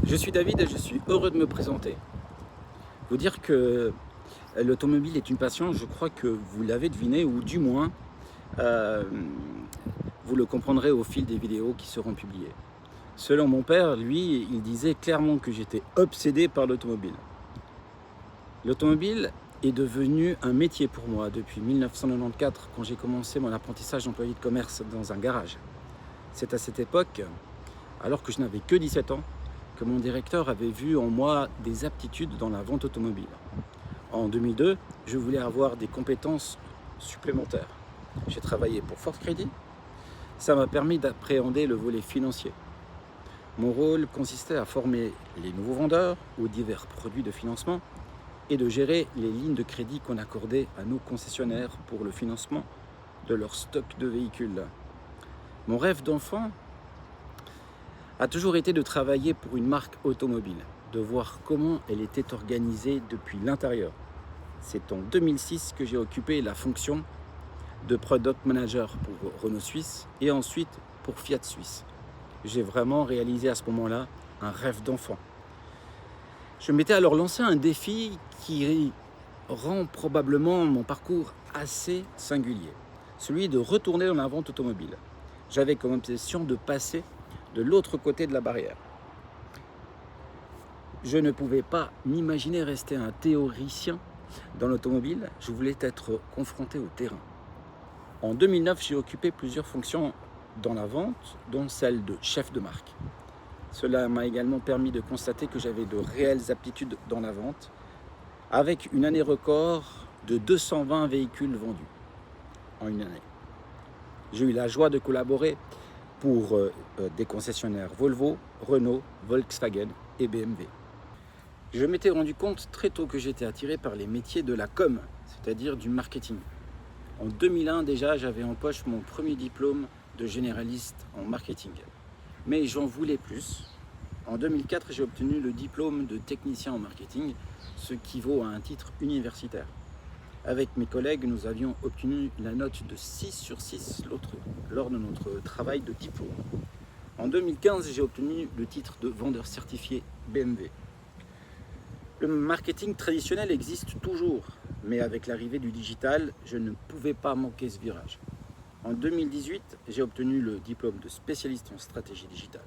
Je suis David et je suis heureux de me présenter. Vous dire que l'automobile est une passion, je crois que vous l'avez deviné, ou du moins, euh, vous le comprendrez au fil des vidéos qui seront publiées. Selon mon père, lui, il disait clairement que j'étais obsédé par l'automobile. L'automobile est devenu un métier pour moi depuis 1994, quand j'ai commencé mon apprentissage d'employé de commerce dans un garage. C'est à cette époque, alors que je n'avais que 17 ans, que mon directeur avait vu en moi des aptitudes dans la vente automobile. En 2002, je voulais avoir des compétences supplémentaires. J'ai travaillé pour Ford Credit. Ça m'a permis d'appréhender le volet financier. Mon rôle consistait à former les nouveaux vendeurs aux divers produits de financement et de gérer les lignes de crédit qu'on accordait à nos concessionnaires pour le financement de leur stock de véhicules. Mon rêve d'enfant a toujours été de travailler pour une marque automobile, de voir comment elle était organisée depuis l'intérieur. C'est en 2006 que j'ai occupé la fonction de Product Manager pour Renault Suisse et ensuite pour Fiat Suisse. J'ai vraiment réalisé à ce moment-là un rêve d'enfant. Je m'étais alors lancé un défi qui rend probablement mon parcours assez singulier, celui de retourner dans la vente automobile. J'avais comme obsession de passer de l'autre côté de la barrière. Je ne pouvais pas m'imaginer rester un théoricien dans l'automobile, je voulais être confronté au terrain. En 2009, j'ai occupé plusieurs fonctions dans la vente, dont celle de chef de marque. Cela m'a également permis de constater que j'avais de réelles aptitudes dans la vente, avec une année record de 220 véhicules vendus en une année. J'ai eu la joie de collaborer pour des concessionnaires Volvo, Renault, Volkswagen et BMW. Je m'étais rendu compte très tôt que j'étais attiré par les métiers de la com, c'est-à-dire du marketing. En 2001 déjà, j'avais en poche mon premier diplôme de généraliste en marketing. Mais j'en voulais plus. En 2004, j'ai obtenu le diplôme de technicien en marketing, ce qui vaut à un titre universitaire. Avec mes collègues, nous avions obtenu la note de 6 sur 6 lors de notre travail de diplôme. En 2015, j'ai obtenu le titre de vendeur certifié BMW. Le marketing traditionnel existe toujours, mais avec l'arrivée du digital, je ne pouvais pas manquer ce virage. En 2018, j'ai obtenu le diplôme de spécialiste en stratégie digitale.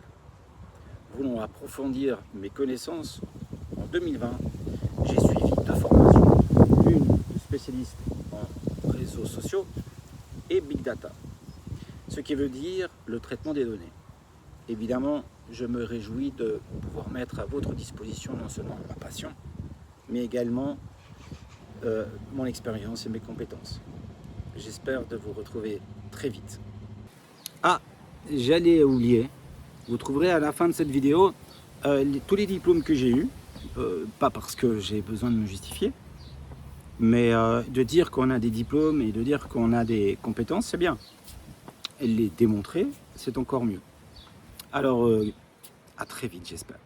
Voulant approfondir mes connaissances, en 2020, j'ai suivi 2 formations, une de spécialiste en réseaux sociaux et Big Data, ce qui veut dire le traitement des données. Évidemment, je me réjouis de pouvoir mettre à votre disposition non seulement ma passion, mais également mon expérience et mes compétences. J'espère de vous retrouver très vite. Ah, j'allais oublier, vous trouverez à la fin de cette vidéo tous les diplômes que j'ai eus, pas parce que j'ai besoin de me justifier, mais de dire qu'on a des diplômes et de dire qu'on a des compétences, c'est bien. Et les démontrer, c'est encore mieux. Alors, à très vite, j'espère.